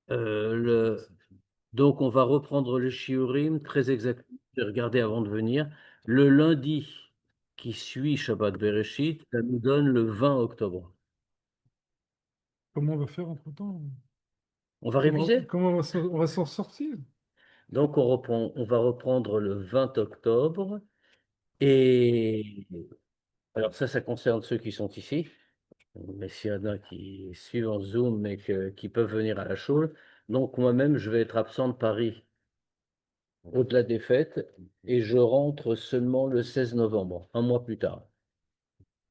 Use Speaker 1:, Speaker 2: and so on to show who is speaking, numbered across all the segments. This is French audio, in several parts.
Speaker 1: Le... Donc, on va reprendre le shiurim très exactement. J'ai regardé avant de venir. Le lundi qui suit Shabbat Bereshit, ça nous donne le 20 octobre.
Speaker 2: Comment on va faire entre-temps?
Speaker 1: On va réviser?
Speaker 2: Comment on va s'en sortir?
Speaker 1: Donc, on va reprendre le 20 octobre. Et alors, ça concerne ceux qui sont ici. Mais s'il y en a qui suivent en Zoom, mais qui peuvent venir à la Shoule. Donc, moi-même, je vais être absent de Paris au-delà des fêtes et je rentre seulement le 16 novembre, un mois plus tard.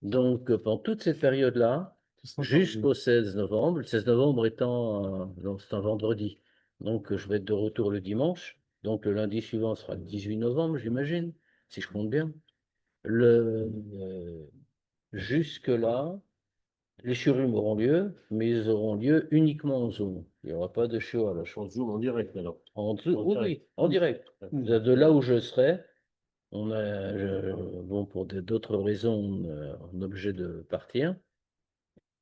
Speaker 1: Donc, pendant toute cette période-là,
Speaker 2: Ce sera pas
Speaker 1: jusqu'au 16 novembre, le 16 novembre étant, non, c'est un vendredi, donc je vais être de retour le dimanche. Donc, le lundi suivant sera le 18 novembre, j'imagine, si je compte bien. Jusque-là, les shurim auront lieu, mais ils auront lieu uniquement en Zoom. Il n'y aura pas de show à la
Speaker 3: En Zoom en direct alors.
Speaker 1: Oui, oui, en direct. De là où je serai, bon, pour d'autres raisons, on est obligé de partir.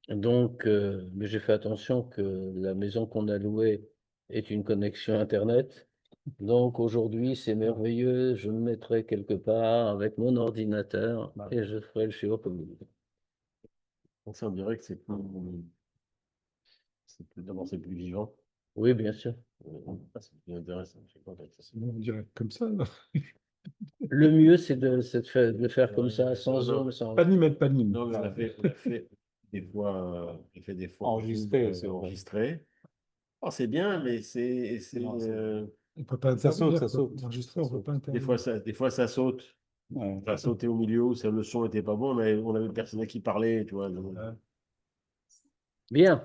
Speaker 1: Donc, mais j'ai fait attention que la maison qu'on a louée est une connexion Internet. Donc aujourd'hui, c'est merveilleux. Je me mettrai quelque part avec mon ordinateur et je ferai le shiur comme vous.
Speaker 3: Ça, en direct, d'abord, c'est plus vivant.
Speaker 1: Oui, bien sûr.
Speaker 3: C'est plus intéressant. Je sais pas,
Speaker 2: On dirait comme ça, là.
Speaker 1: Le mieux, c'est de le faire comme ça, sans Zoom, sans...
Speaker 2: Panime, panime.
Speaker 3: Non, mais on a fait des fois, j'ai fait des fois
Speaker 4: Enregistré,
Speaker 3: c'est enregistré. Oh, c'est bien, mais
Speaker 4: Non,
Speaker 2: On peut pas
Speaker 4: ça saute,
Speaker 2: intervenir,
Speaker 4: ça
Speaker 2: quoi.
Speaker 4: saute.
Speaker 2: Enregistrer, on peut pas
Speaker 3: des
Speaker 2: intervenir.
Speaker 3: fois, ça saute.
Speaker 4: Ouais.
Speaker 3: Ça a sauté au milieu, le son n'était pas bon, mais on avait personne qui parlait, tu vois.
Speaker 1: Bien.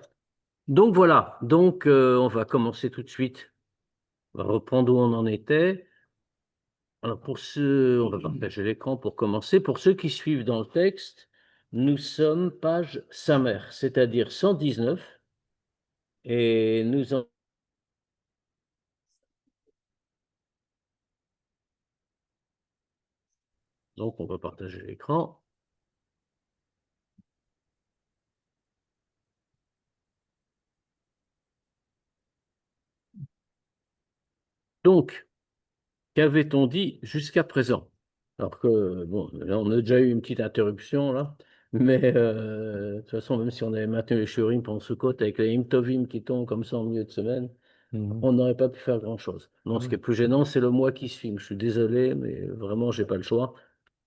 Speaker 1: Donc voilà. Donc, on va commencer tout de suite. On va reprendre où on en était. Alors pour ceux, on va partager l'écran pour commencer. Pour ceux qui suivent dans le texte, nous sommes page Samer, c'est-à-dire 119. Et donc on va partager l'écran. Donc, qu'avait-on dit jusqu'à présent? Alors que, bon, là, on a déjà eu une petite interruption, là. Mais de toute façon, même si on avait maintenu les shurim pendant ce côte avec les Tovim qui tombent comme ça en milieu de semaine, on n'aurait pas pu faire grand-chose. Non, ce qui est plus gênant, c'est le mois qui se filme. Je suis désolé, mais vraiment, j'ai pas le choix.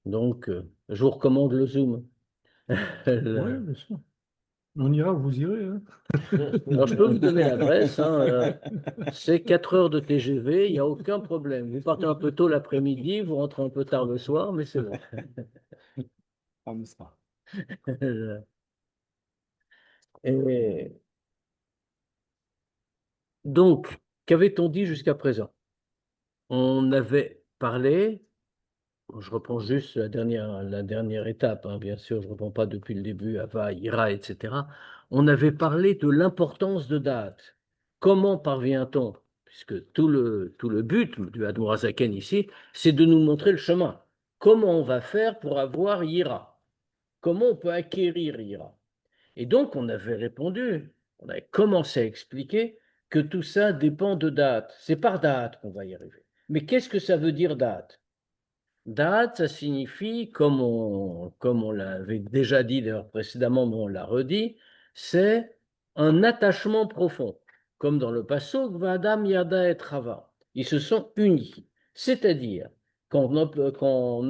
Speaker 1: Donc, je vous recommande le Zoom.
Speaker 2: Oui, bien sûr. On ira, vous irez. Hein.
Speaker 1: Alors, je peux vous donner l'adresse. C'est 4 heures de TGV, il n'y a aucun problème. Vous partez un peu tôt l'après-midi, vous rentrez un peu tard le soir, mais c'est bon.
Speaker 4: Comme ça.
Speaker 1: Et donc, qu'avait-on dit jusqu'à présent? On avait parlé, je reprends juste la dernière étape, hein, bien sûr, je ne reprends pas depuis le début, Ava, Ira, etc. On avait parlé de l'importance de date. Comment parvient-on? Puisque tout le but du Admorazaken ici, c'est de nous montrer le chemin. Comment on va faire pour avoir Ira? Comment on peut acquérir Ira? Et donc, on avait répondu, on avait commencé à expliquer que tout ça dépend de date. C'est par date qu'on va y arriver. Mais qu'est-ce que ça veut dire date? Date, ça signifie, comme on l'avait déjà dit d'ailleurs précédemment, mais on l'a redit, c'est un attachement profond. Comme dans le Passoc, Vadam Yada et Rava. Ils se sont unis. C'est-à-dire qu'en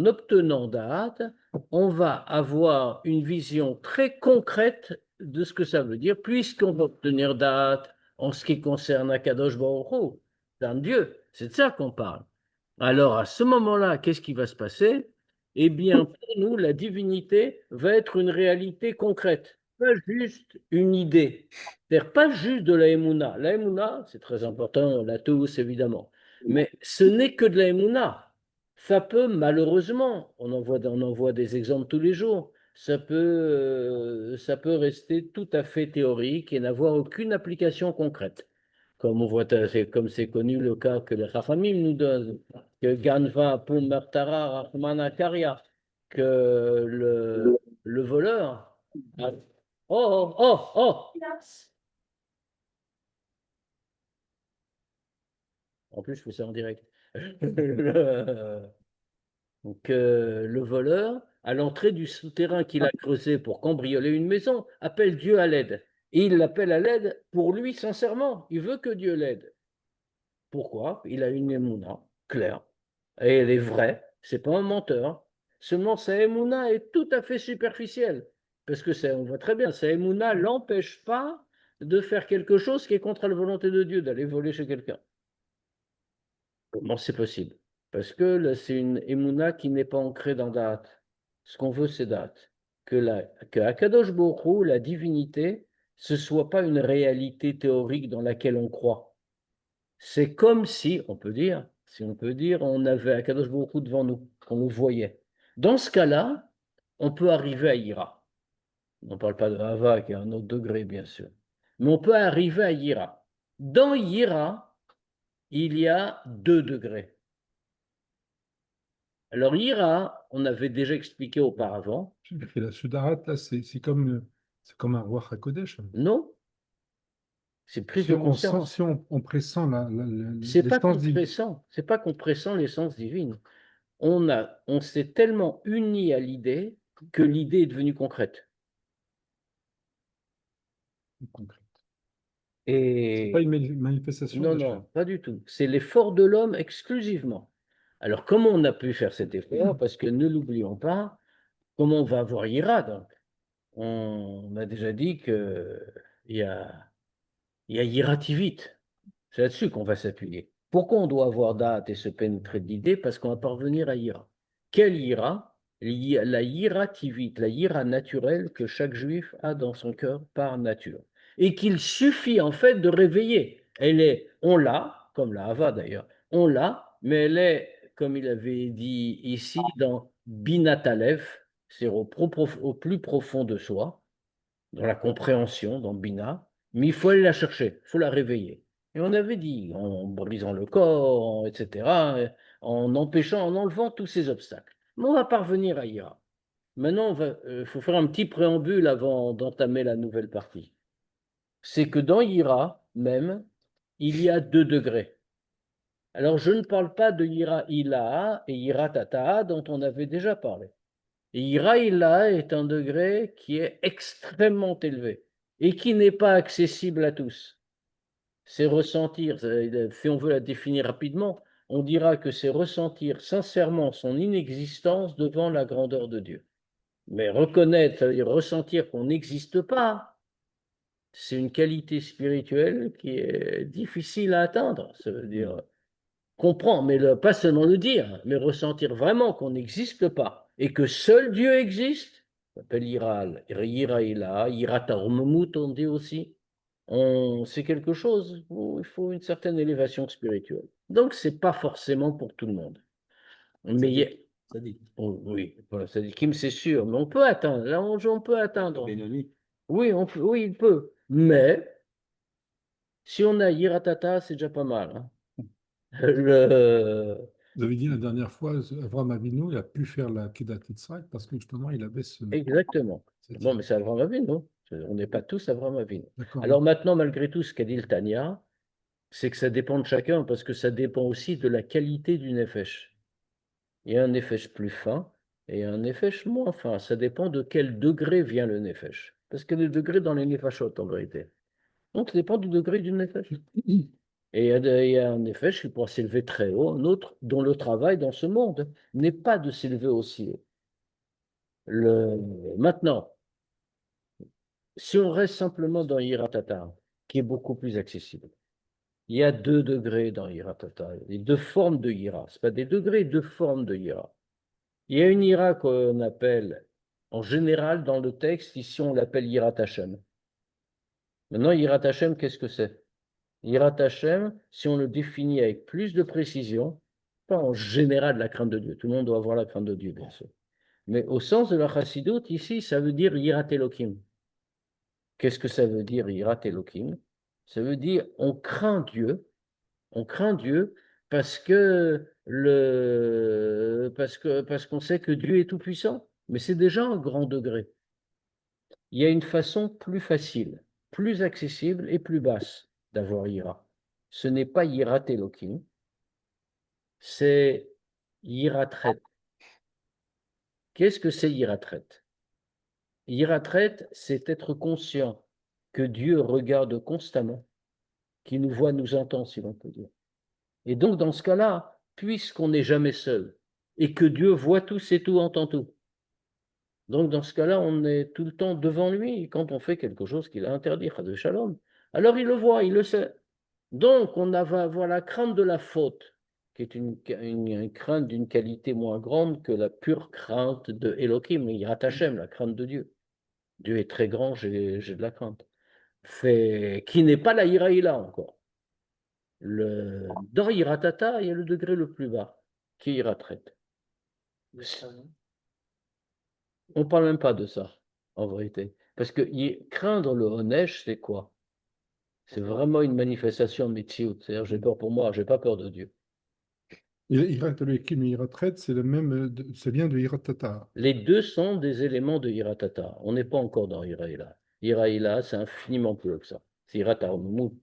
Speaker 1: obtenant date, on va avoir une vision très concrète de ce que ça veut dire, puisqu'on va obtenir date en ce qui concerne Akadosh Baruch Hu, d'un Dieu. C'est de ça qu'on parle. Alors, à ce moment-là, qu'est-ce qui va se passer? Eh bien, pour nous, la divinité va être une réalité concrète, pas juste une idée. C'est-à-dire pas juste de la Emouna. La Emouna, c'est très important, on l'a tous évidemment. Mais ce n'est que de la Emouna. Ça peut, malheureusement, on en voit des exemples tous les jours, ça peut rester tout à fait théorique et n'avoir aucune application concrète. Comme on voit, comme c'est connu le cas que les Chachamim nous donnent, que Ganva Pum Martara Rahmana Karya, que le voleur Oh, oh, oh, oh! En plus, je fais ça en direct. Donc, le voleur, à l'entrée du souterrain qu'il a creusé pour cambrioler une maison, appelle Dieu à l'aide. Et il l'appelle à l'aide pour lui sincèrement. Il veut que Dieu l'aide. Pourquoi? Il a une émouna claire. Et elle est vraie. C'est pas un menteur. Seulement, sa émouna est tout à fait superficielle. Parce que on voit très bien, sa émouna l'empêche pas de faire quelque chose qui est contre la volonté de Dieu, d'aller voler chez quelqu'un. Comment c'est possible? Parce que là, c'est une émouna qui n'est pas ancrée dans date. Ce qu'on veut, c'est date. Que Akadosh Baruch Hu, la divinité, ce soit pas une réalité théorique dans laquelle on croit. C'est comme si, on peut dire, on avait Akadosh Baruch Hu devant nous, qu'on le voyait. Dans ce cas-là, on peut arriver à Ira. On ne parle pas de Hava, qui est un autre degré, bien sûr. Mais on peut arriver à Ira. Dans Ira, il y a 2 degrés. Alors, Ira, on avait déjà expliqué auparavant.
Speaker 2: Et la Sudarat, là, c'est comme un roi Hakodesh.
Speaker 1: Non, c'est prise
Speaker 2: Si
Speaker 1: de
Speaker 2: on sent,
Speaker 1: conscience.
Speaker 2: si on pressent
Speaker 1: C'est pas qu'on
Speaker 2: l'essence divine.
Speaker 1: pressent, c'est pas qu'on pressent l'essence divine. On s'est tellement uni à l'idée que l'idée est devenue concrète.
Speaker 2: C'est
Speaker 1: Et
Speaker 2: pas une manifestation
Speaker 1: non,
Speaker 2: d'Hachem.
Speaker 1: non, pas du tout. C'est l'effort de l'homme exclusivement. Alors, comment on a pu faire cet effort? Parce que ne l'oublions pas, comment on va avoir Ira donc? On a déjà dit que il y a, il y a Irativit. C'est là-dessus qu'on va s'appuyer. Pourquoi on doit avoir date et se pénétrer de l'idée? Parce qu'on va parvenir à Ira. Quelle Ira? La Irativite, la Ira naturelle que chaque juif a dans son cœur par nature. Et qu'il suffit en fait de réveiller. On l'a, comme la Hava d'ailleurs, on l'a, mais elle est, comme il avait dit ici, dans Binatalev, c'est au plus profond de soi, dans la compréhension, dans Bina, mais il faut aller la chercher, il faut la réveiller. Et on avait dit, en brisant le corps, etc., en empêchant, en enlevant tous ces obstacles. Mais on va parvenir à Ira. Maintenant, il faut faire un petit préambule avant d'entamer la nouvelle partie. C'est que dans Ira même, il y a 2 degrés. Alors, je ne parle pas de Ira Ilaha et Ira Tataha dont on avait déjà parlé. Et Ira Ilaha est un degré qui est extrêmement élevé et qui n'est pas accessible à tous. C'est ressentir, si on veut la définir rapidement, on dira que c'est ressentir sincèrement son inexistence devant la grandeur de Dieu. Mais reconnaître, ça veut dire ressentir qu'on n'existe pas, c'est une qualité spirituelle qui est difficile à atteindre. Ça veut dire comprendre, mais pas seulement le dire, mais ressentir vraiment qu'on n'existe pas et que seul Dieu existe. Ça s'appelle Iral, Ira, Ira Tarmumut, on dit aussi. C'est quelque chose où il faut une certaine élévation spirituelle. Donc, c'est pas forcément pour tout le monde. Mais
Speaker 4: Ça dit.
Speaker 1: oh, oui, voilà, ça dit Kim, c'est sûr, mais on peut atteindre. Là, on peut atteindre.
Speaker 4: Benoni.
Speaker 1: Oui, oui, il peut. Mais si on a Iratata, c'est déjà pas mal. Hein. Le...
Speaker 2: Vous avez dit la dernière fois, Avram Avinu, il a pu faire la Kedat Yitzhak parce que justement, il avait
Speaker 1: Exactement.
Speaker 2: cette
Speaker 1: Bon,
Speaker 2: idée.
Speaker 1: mais c'est Avraham Avinu, non? On n'est pas tous Avraham Avinu.
Speaker 2: D'accord.
Speaker 1: Alors maintenant, malgré tout, ce qu'a dit le Tanya, c'est que ça dépend de chacun, parce que ça dépend aussi de la qualité du nefesh. Il y a un nefesh plus fin et un nefesh moins fin. Ça dépend de quel degré vient le nefesh. Parce qu'il y a des degrés dans les nefashot, en vérité. Donc, ça dépend du degré du nefesh. Et il y a un nefesh qui pourra s'élever très haut, un autre dont le travail dans ce monde n'est pas de s'élever aussi haut. Maintenant, si on reste simplement dans Hiratata, qui est beaucoup plus accessible, il y a 2 degrés dans Hiratata, les 2 formes de Hira. Ce pas des degrés, 2 formes de Hira. Il y a une Hira qu'on appelle, en général, dans le texte, ici on l'appelle Hirat Hashem. Maintenant, Hirat Hashem, qu'est-ce que c'est? Hirat Hashem, si on le définit avec plus de précision, pas en général la crainte de Dieu, tout le monde doit avoir la crainte de Dieu, bien sûr. Mais au sens de la chassidoute, ici, ça veut dire Hirat Elohim. Qu'est-ce que ça veut dire, Hirat Elohim? Ça veut dire on craint Dieu parce qu'on sait que Dieu est tout-puissant. Mais c'est déjà un grand degré. Il y a une façon plus facile, plus accessible et plus basse d'avoir ira. Ce n'est pas yirat Elohim, c'est yiratret. Qu'est-ce que c'est yiratret? Yiratret, c'est être conscient que Dieu regarde constamment, qu'il nous voit, nous entend, si l'on peut dire. Et donc, dans ce cas-là, puisqu'on n'est jamais seul, et que Dieu voit tout, sait tout, entend tout, donc dans ce cas-là, on est tout le temps devant lui quand on fait quelque chose qu'il a interdit, de shalom. Alors il le voit, il le sait. Donc on va avoir la crainte de la faute, qui est une crainte d'une qualité moins grande que la pure crainte de Elohim, Yirat Hashem, la crainte de Dieu. Dieu est très grand, j'ai de la crainte. Qui n'est pas la Yiraïla encore. Dans Yiratata, il y a le degré le plus bas, qui est Yiratret. On ne parle même pas de ça, en vérité. Parce que craindre le Honesh, c'est quoi? C'est vraiment une manifestation de Metsiout. C'est-à-dire, j'ai peur pour moi, j'ai pas peur de Dieu.
Speaker 2: Hirat Elohim et Hirat Tret, c'est le même, c'est bien de Hirat Tata.
Speaker 1: Les deux sont des éléments de Hiratata. On n'est pas encore dans Hiraïla. Hiraïla, c'est infiniment plus que ça. C'est Hiratarmut.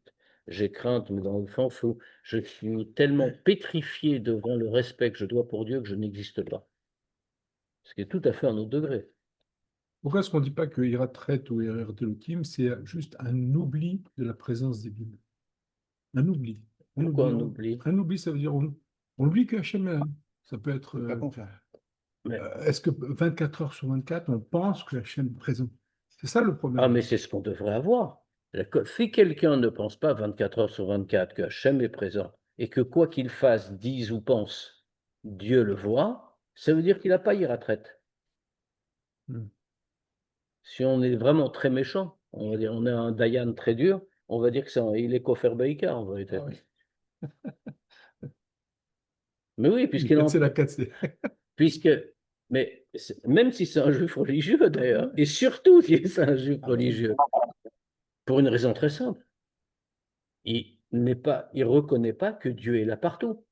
Speaker 1: J'ai crainte, mais dans le fond, je suis tellement pétrifié devant le respect que je dois pour Dieu que je n'existe pas. Ce qui est tout à fait un autre degré.
Speaker 2: Pourquoi est-ce qu'on ne dit pas que Hirat Tret ou Hirat Elohim, c'est juste un oubli de la présence divine? Un oubli.
Speaker 1: Pourquoi on oublie?
Speaker 2: Un oubli, ça veut dire on oublie que Hachem est là. Ça peut être.
Speaker 4: Pas confiant.
Speaker 2: Est-ce que 24 heures sur 24, on pense que Hachem est présent? C'est ça le problème.
Speaker 1: Ah, mais c'est ce qu'on devrait avoir. Si quelqu'un ne pense pas 24 heures sur 24 que Hachem est présent et que quoi qu'il fasse, dise ou pense, Dieu le voit, ça veut dire qu'il n'a pas retraite. Si on est vraiment très méchant, on va dire on est un Dayan très dur, on va dire il est Kofer Beika en vérité.
Speaker 2: Ah oui.
Speaker 1: Mais oui,
Speaker 2: C'est la cassée.
Speaker 1: puisque mais même si c'est un juif religieux d'ailleurs, et surtout si c'est un juif religieux, pour une raison très simple. Il ne reconnaît pas que Dieu est là partout.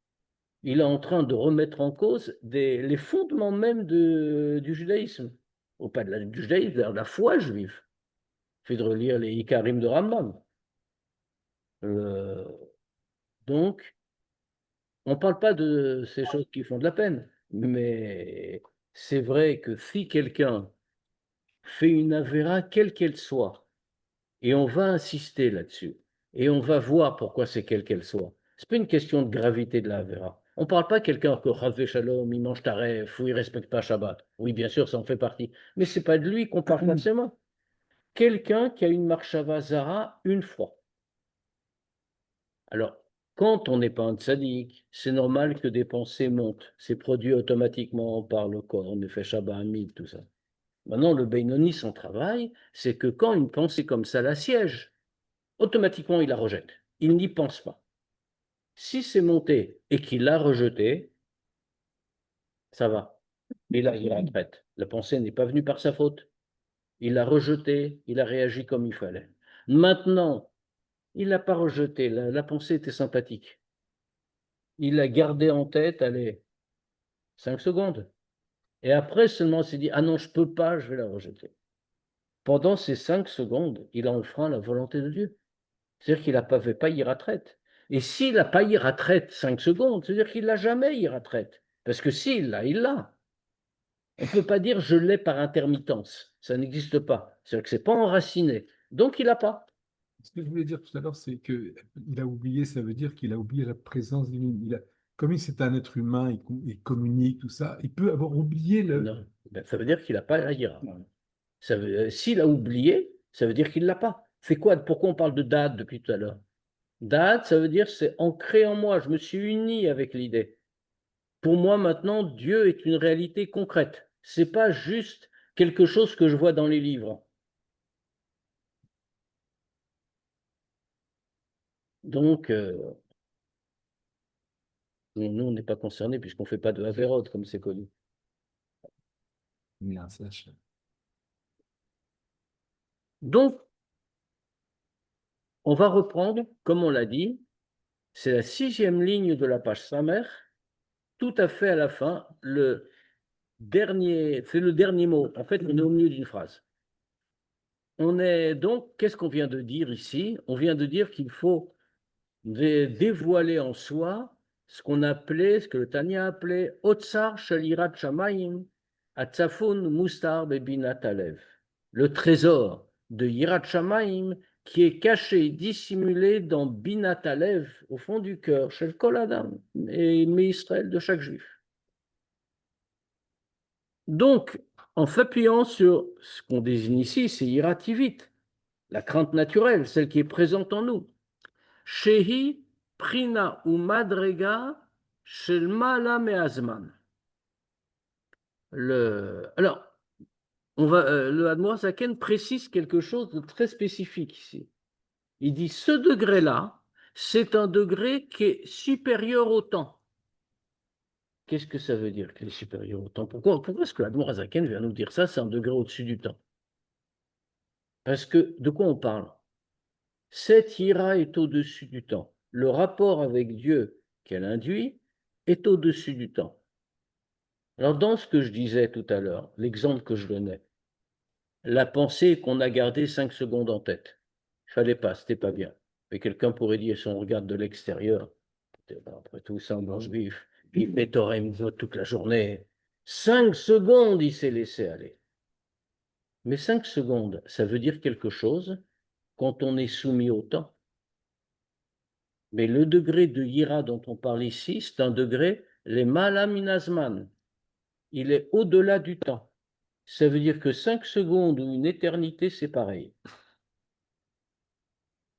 Speaker 1: Il est en train de remettre en cause les fondements même du judaïsme. Ou pas du judaïsme, de la foi juive. Il fait de relire les Ikarim de Rambam. Donc, on ne parle pas de ces choses qui font de la peine, mais c'est vrai que si quelqu'un fait une avéra, quelle qu'elle soit, et on va insister là-dessus, et on va voir pourquoi c'est quelle qu'elle soit. Ce n'est pas une question de gravité de la Havera. On ne parle pas de quelqu'un que Chazvé Shalom, il mange taref ou il ne respecte pas Shabbat. Oui, bien sûr, ça en fait partie. Mais ce n'est pas de lui qu'on parle forcément. Quelqu'un qui a une marshava zara une fois. Alors, quand on n'est pas un tzaddik, c'est normal que des pensées montent. C'est produit automatiquement par le corps, on fait Shabbat Hamid, tout ça. Maintenant, le Beinoni, son travail, c'est que quand une pensée comme ça l'assiège, automatiquement, il la rejette. Il n'y pense pas. Si c'est monté et qu'il l'a rejeté, ça va. Et là, il retraite. La pensée n'est pas venue par sa faute. Il l'a rejeté, il a réagi comme il fallait. Maintenant, il ne l'a pas rejeté, la pensée était sympathique. Il l'a gardée en tête, allez, 5 secondes. Et après, seulement, il s'est dit, ah non, je ne peux pas, je vais la rejeter. Pendant ces 5 secondes, il a enfreint la volonté de Dieu. C'est-à-dire qu'il n'avait pas retraite. Et s'il n'a pas retraite 5 secondes, c'est-à-dire qu'il n'a jamais retraite. Parce que s'il l'a, il l'a. On ne peut pas dire je l'ai par intermittence. Ça n'existe pas. C'est-à-dire que ce n'est pas enraciné. Donc il n'a pas.
Speaker 2: Ce que je voulais dire tout à l'heure, c'est qu'il a oublié, ça veut dire qu'il a oublié la présence divine. Comme c'est un être humain, il communique, tout ça, il peut avoir oublié le.
Speaker 1: Non. Ben, ça veut dire qu'il n'a pas la ira. S'il a oublié, ça veut dire qu'il ne l'a pas. C'est quoi? Pourquoi on parle de date depuis tout à l'heure? Date, ça veut dire c'est ancré en moi. Je me suis uni avec l'idée. Pour moi, maintenant, Dieu est une réalité concrète. Ce n'est pas juste quelque chose que je vois dans les livres. Donc, nous, on n'est pas concernés puisqu'on ne fait pas de Averroes, comme c'est connu. Donc, on va reprendre, comme on l'a dit, c'est la 6e ligne de la page Samer, tout à fait à la fin, c'est le dernier mot. En fait, on est au milieu d'une phrase. qu'est-ce qu'on vient de dire ici? On vient de dire qu'il faut dévoiler en soi ce qu'on appelait, ce que le Tanya appelait Otsar Shalirat Shamayim Atzafun Mustar Bebinat Alev, le trésor de Yirat Shamayim qui est caché, dissimulé dans Binat Alev, au fond du cœur, chez le Kol Adam et Israël de chaque juif. Donc, en s'appuyant sur ce qu'on désigne ici, c'est Yirativit, la crainte naturelle, celle qui est présente en nous. Shehi Prina ou Madrega Shelmala Meazman. Alors, le Admor Zaken précise quelque chose de très spécifique ici. Il dit ce degré-là, c'est un degré qui est supérieur au temps. Qu'est-ce que ça veut dire qu'il est supérieur au temps? Pourquoi est-ce que l'Admor Zaken vient nous dire ça? C'est un degré au-dessus du temps. Parce que de quoi on parle? Cette ira est au-dessus du temps. Le rapport avec Dieu qu'elle induit est au-dessus du temps. Alors, dans ce que je disais tout à l'heure, l'exemple que je donnais, la pensée qu'on a gardée 5 secondes en tête, il fallait pas, c'était pas bien. Mais quelqu'un pourrait dire, si on regarde de l'extérieur, après tout ça, en juif, il fait Torah toute la journée. 5 secondes, il s'est laissé aller. Mais 5 secondes, ça veut dire quelque chose quand on est soumis au temps. Mais le degré de Yira dont on parle ici, c'est un degré, les malaminazman. Il est au-delà du temps. Ça veut dire que 5 secondes ou une éternité, c'est pareil.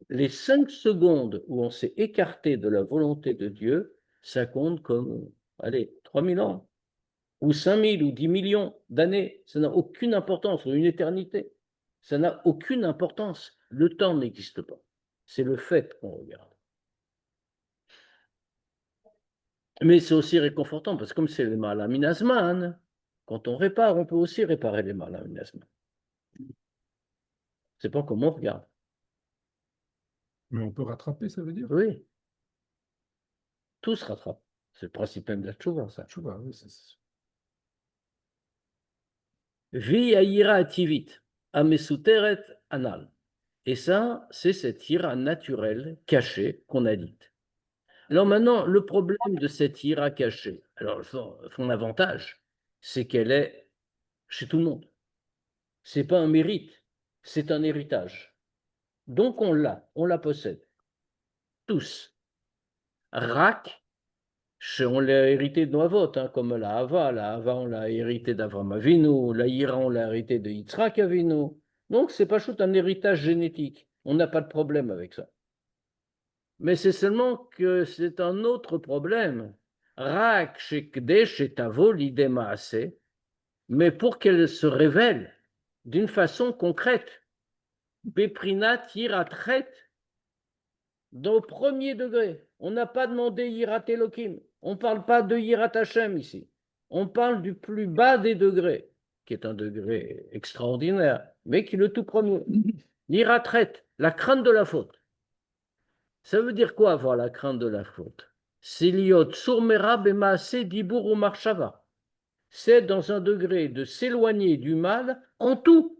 Speaker 1: Les 5 secondes où on s'est écarté de la volonté de Dieu, ça compte comme, allez, 3000 ans, ou 5000 ou 10 millions d'années. Ça n'a aucune importance, ou une éternité. Ça n'a aucune importance. Le temps n'existe pas. C'est le fait qu'on regarde. Mais c'est aussi réconfortant, parce que comme c'est le malaminasman, quand on répare, on peut aussi réparer les malaminasman. C'est pas comment on regarde.
Speaker 2: Mais on peut rattraper, ça veut dire?
Speaker 1: Oui, tout se rattrape. C'est le principe même de la tchouva, ça.
Speaker 2: Je vois, oui,
Speaker 1: Vi aïra ativit, amesuteret anal. Et ça, c'est cette ira naturelle, cachée, qu'on a dite. Alors maintenant, le problème de cette ira cachée, alors son avantage, c'est qu'elle est chez tout le monde. C'est pas un mérite, c'est un héritage. Donc on la possède. Tous. Rak, on l'a hérité de nos avots, hein, comme la Hava, on l'a hérité d'Avram Avinu, la Ira, on l'a hérité de Yitzhak Avinu. Donc c'est pas juste un héritage génétique. On n'a pas de problème avec ça. Mais c'est seulement que c'est un autre problème. Rak, Shekdesh et Tavo, l'idema assez, mais pour qu'elle se révèle d'une façon concrète. Beprinat Yiratret, au premier degré. On n'a pas demandé Yirat Elohim. On ne parle pas de Yirat Hashem ici. On parle du plus bas des degrés, qui est un degré extraordinaire, mais qui est le tout premier. Yiratret, la crainte de la faute. Ça veut dire quoi avoir la crainte de la faute? C'est liot surmera bemaase dibur ou marshava. C'est dans un degré de s'éloigner du mal en tout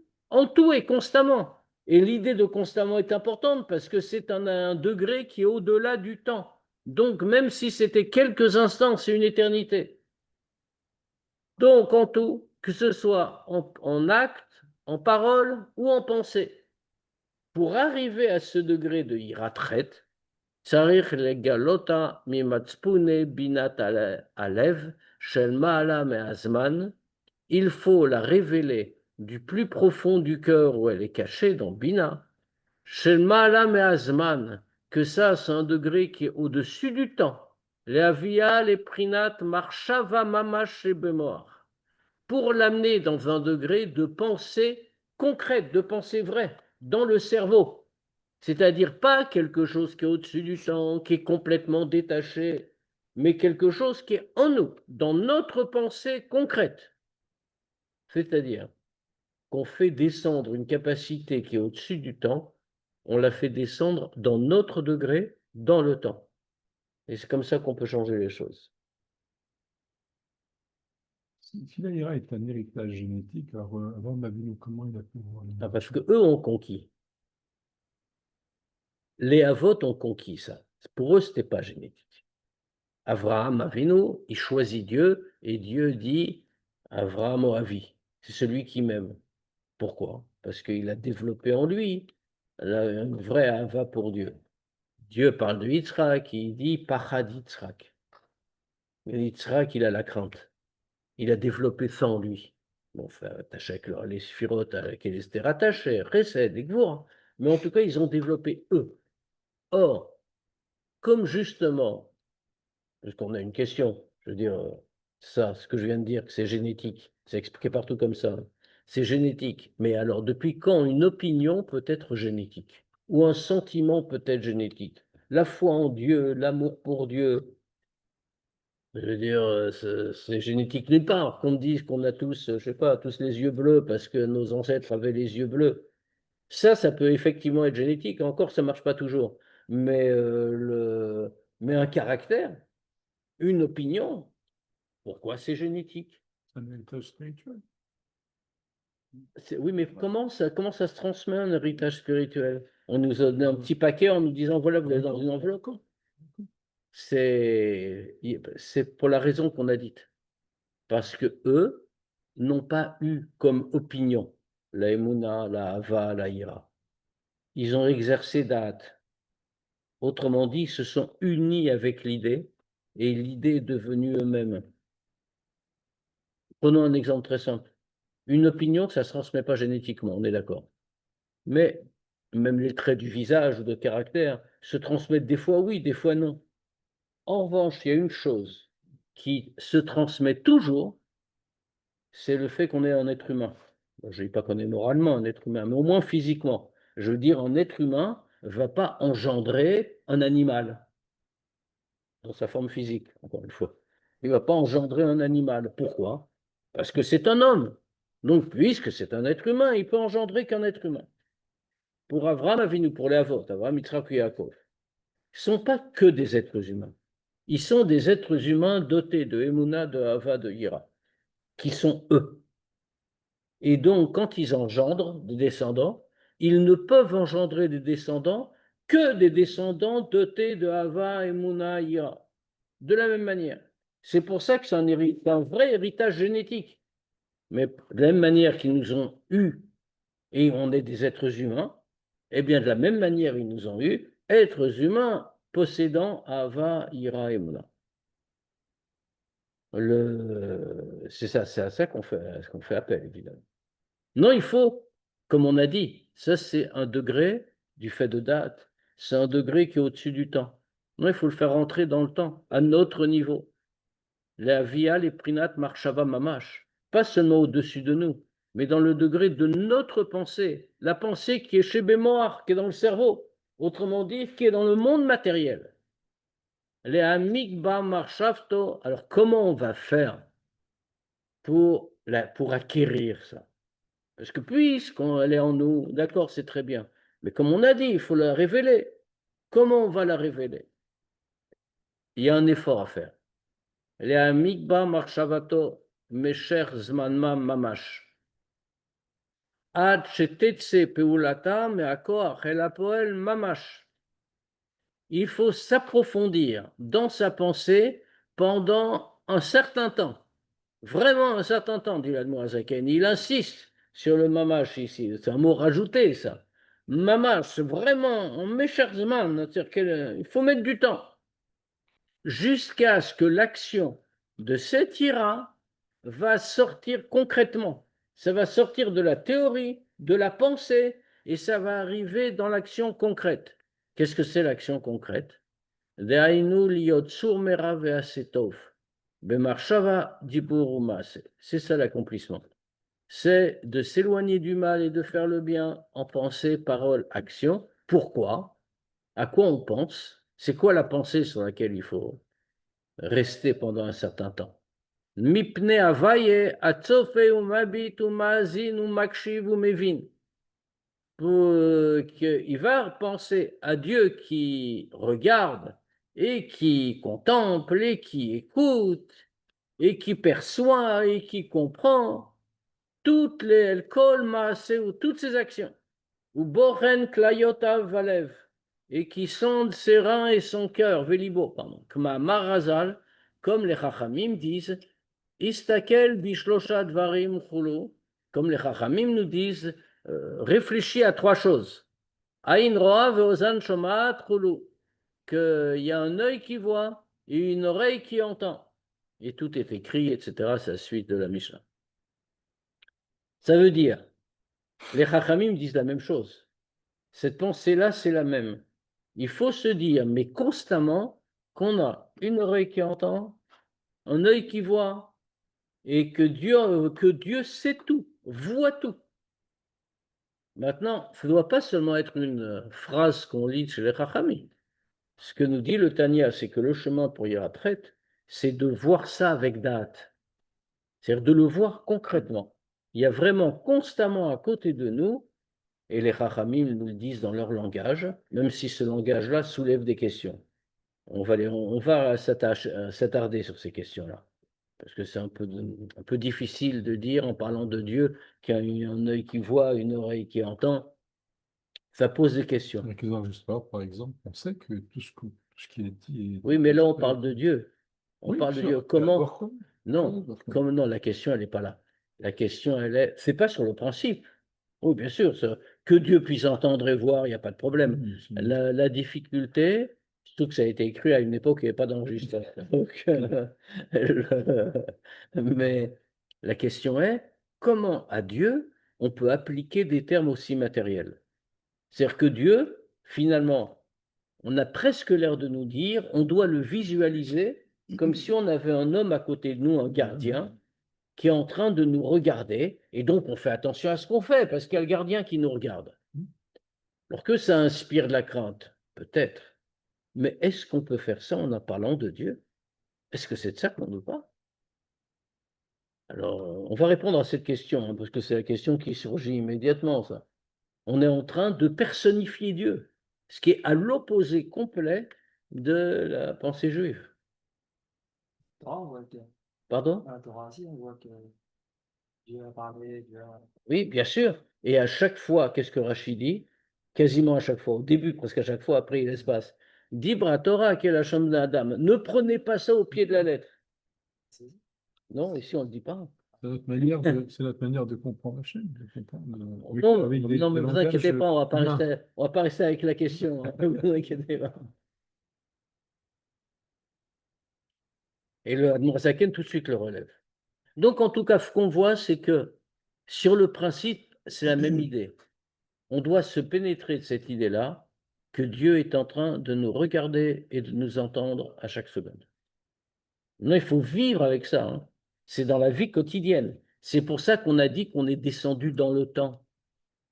Speaker 1: et constamment. Et l'idée de constamment est importante parce que c'est un degré qui est au-delà du temps. Donc, même si c'était quelques instants, c'est une éternité. Donc, en tout, que ce soit en acte, en parole ou en pensée, pour arriver à ce degré de iratret, צריך לגלותה ממצפוני בינת הלב של מעלה מהזמן, il faut la révéler du plus profond du cœur où elle est cachée dans Bina, של מעלה מהזמן, que ça c'est un degré qui est au-dessus du temps, להביאה לבחינת מחשבה ממש במוח, pour l'amener dans un degré de pensée concrète, de pensée vraie, dans le cerveau. C'est-à-dire pas quelque chose qui est au-dessus du temps, qui est complètement détaché, mais quelque chose qui est en nous, dans notre pensée concrète. C'est-à-dire qu'on fait descendre une capacité qui est au-dessus du temps, on la fait descendre dans notre degré, dans le temps. Et c'est comme ça qu'on peut changer les choses.
Speaker 2: Si la ira est un héritage génétique, alors avant Avinu, comment il a pu voir
Speaker 1: Ah, parce que eux ont conquis. Les Avot ont conquis ça. Pour eux, ce n'était pas génétique. Avraham Avinu, il choisit Dieu et Dieu dit Avraham Avi, c'est celui qui m'aime. Pourquoi? Parce qu'il a développé en lui une vraie Ava pour Dieu. Dieu parle de Yitzhak, il dit Pachad Yitzhak. Yitzhak, il a la crainte. Il a développé ça en lui. Bon, enfin, attaché avec les sphirotes à laquelle ils étaient rattachés, Chesed et Gvura. Mais en tout cas, ils ont développé eux. Or, comme justement, parce qu'on a une question, je veux dire, ça, ce que je viens de dire, que c'est génétique, c'est expliqué partout comme ça, c'est génétique. Mais alors, depuis quand une opinion peut être génétique? Ou un sentiment peut être génétique? La foi en Dieu, l'amour pour Dieu, je veux dire, c'est génétique nulle part. Qu'on me dise qu'on a tous, je sais pas, tous les yeux bleus parce que nos ancêtres avaient les yeux bleus. Ça peut effectivement être génétique. Encore, ça marche pas toujours. Mais, mais un caractère, une opinion, pourquoi c'est génétique?
Speaker 2: un héritage spirituel?
Speaker 1: Oui, mais comment ça se transmet un héritage spirituel? On nous a donné un petit paquet en nous disant, voilà, vous êtes dans une enveloppe. C'est pour la raison qu'on a dite. Parce que eux n'ont pas eu comme opinion la Emouna, la Hava, la Ira. Ils ont exercé date. Autrement dit, ils se sont unis avec l'idée et l'idée est devenue eux-mêmes. Prenons un exemple très simple. Une opinion, ça ne se transmet pas génétiquement, on est d'accord. Mais même les traits du visage ou de caractère se transmettent des fois oui, des fois non. En revanche, il y a une chose qui se transmet toujours, c'est le fait qu'on est un être humain. Je ne dis pas qu'on est moralement un être humain, mais au moins physiquement. Je veux dire, un être humain ne va pas engendrer un animal dans sa forme physique, encore une fois. Il ne va pas engendrer un animal. Pourquoi? Parce que c'est un homme. Donc, puisque c'est un être humain, il peut engendrer qu'un être humain. Pour Avraham Avinu, pour les Avot, Avraham, Yitzhak et Yaakov, ils ne sont pas que des êtres humains. Ils sont des êtres humains dotés de Emouna, de Hava, de Yira, qui sont eux. Et donc, quand ils engendrent des descendants, ils ne peuvent engendrer des descendants que des descendants dotés de Hava, Emouna, Yira. De la même manière. C'est pour ça que c'est un vrai héritage génétique. Mais de la même manière qu'ils nous ont eus et on est des êtres humains, eh bien, de la même manière, ils nous ont eus, êtres humains possédant Hava, Ira et Mouna. C'est à ça qu'on fait appel, évidemment. Non, il faut, comme on a dit, ça c'est un degré du fait de date, c'est un degré qui est au-dessus du temps. Non, il faut le faire rentrer dans le temps, à notre niveau. La via, les prinat, marshava, mamash, pas seulement au-dessus de nous, mais dans le degré de notre pensée, la pensée qui est chez Bémoire, qui est dans le cerveau, autrement dit, qui est dans le monde matériel. Les amigba marshavto, alors comment on va faire pour acquérir ça? Parce que puisqu'elle est en nous, d'accord, c'est très bien, mais comme on a dit, il faut la révéler. Comment on va la révéler? Il y a un effort à faire. Les amigba marshavato, mesher zmanma mamash. עד שתצא פעולתה מהכוח אל הפועל ממש. Il faut s'approfondir dans sa pensée pendant un certain temps. Vraiment un certain temps, dit l'Admorazaken. Il insiste sur le mamash ici. C'est un mot rajouté, ça. Mamash, vraiment, en mécherzman, c'est-à-dire qu'il faut mettre du temps. Jusqu'à ce que l'action de cette ira va sortir concrètement. Ça va sortir de la théorie, de la pensée, et ça va arriver dans l'action concrète. Qu'est-ce que c'est l'action concrète? C'est ça l'accomplissement. C'est de s'éloigner du mal et de faire le bien en pensée, parole, action. Pourquoi? À quoi on pense? C'est quoi la pensée sur laquelle il faut rester pendant un certain temps? Mipne avaye atzofe umabit umazin umakshiv umevin. Il va penser à Dieu qui regarde et qui contemple et qui écoute et qui perçoit et qui comprend toutes les kol maaseh, ou toutes ses actions, ou boren klayotav valev, et qui sonde ses reins et son cœur, velibo, pardon, kma marazal, comme les chachamim disent, istakel bishlosha dvarim chulu, comme les chachamim nous disent, réfléchis à trois choses. Aïn roa ve'ozan shomat chulu, qu'il y a un œil qui voit et une oreille qui entend. Et tout est écrit, etc. C'est la suite de la Mishnah. Ça veut dire, les Chachamim disent la même chose. Cette pensée-là, c'est la même. Il faut se dire, mais constamment, qu'on a une oreille qui entend, un œil qui voit, et que Dieu sait tout, voit tout. Maintenant, ça ne doit pas seulement être une phrase qu'on lit chez les Chachamim. Ce que nous dit le Tanya, c'est que le chemin pour y retraite, c'est de voir ça avec date. C'est-à-dire de le voir concrètement. Il y a vraiment constamment à côté de nous, et les Chachamim nous le disent dans leur langage, même si ce langage-là soulève des questions. On va s'attarder sur ces questions-là, parce que c'est un peu difficile de dire en parlant de Dieu qu'il y a un œil qui voit, une oreille qui entend. Ça pose des questions.
Speaker 2: Avec les enregistreurs, par exemple, on sait que tout ce qui est dit est...
Speaker 1: Oui, mais là, on parle de Dieu. On
Speaker 2: Oui,
Speaker 1: parle de
Speaker 2: bien
Speaker 1: Dieu.
Speaker 2: sûr.
Speaker 1: Comment?
Speaker 2: D'accord, quoi.
Speaker 1: Non,
Speaker 2: D'accord.
Speaker 1: non, la question, elle n'est pas là. La question, elle est, c'est pas sur le principe. Oui, bien sûr, que Dieu puisse entendre et voir, il n'y a pas de problème.
Speaker 2: Oui, c'est-
Speaker 1: La difficulté, surtout que ça a été écrit à une époque où il n'y avait pas d'enregistreur. Donc, mais la question est, comment à Dieu on peut appliquer des termes aussi matériels? C'est-à-dire que Dieu, finalement, on a presque l'air de nous dire, on doit le visualiser comme si on avait un homme à côté de nous, un gardien, qui est en train de nous regarder, et donc on fait attention à ce qu'on fait, parce qu'il y a le gardien qui nous regarde. Alors que ça inspire de la crainte, peut-être, mais est-ce qu'on peut faire ça en parlant de Dieu? Est-ce que c'est de ça qu'on nous parle? Alors, on va répondre à cette question, hein, parce que c'est la question qui surgit immédiatement, ça. On est en train de personnifier Dieu, ce qui est à l'opposé complet de la pensée juive.
Speaker 4: Torah, on voit que,
Speaker 1: Pardon?
Speaker 4: dans la Torah aussi, on voit que Dieu a parlé, Dieu a...
Speaker 1: Oui, bien sûr. Et à chaque fois, qu'est-ce que Rachid dit? Quasiment à chaque fois, au début, presque à chaque fois, après il espace. Dibra Torah, qui est la chambre d'Adam. Ne prenez pas ça au pied de la lettre.
Speaker 4: C'est-
Speaker 1: Non, ici on ne le dit pas.
Speaker 2: C'est notre manière de comprendre la chaîne, de comprendre, oui,
Speaker 1: Non,
Speaker 2: avec
Speaker 1: non, mais
Speaker 2: le
Speaker 1: vous inquiétez
Speaker 2: langage
Speaker 1: pas,
Speaker 2: humain.
Speaker 1: on va pas rester avec la question. Hein, vous inquiétez pas. Et le Admorazaken tout de suite le relève. Donc, en tout cas, ce qu'on voit, c'est que sur le principe, c'est la même idée. On doit se pénétrer de cette idée-là, que Dieu est en train de nous regarder et de nous entendre à chaque seconde. Non, il faut vivre avec ça. Hein. C'est dans la vie quotidienne. C'est pour ça qu'on a dit qu'on est descendu dans le temps.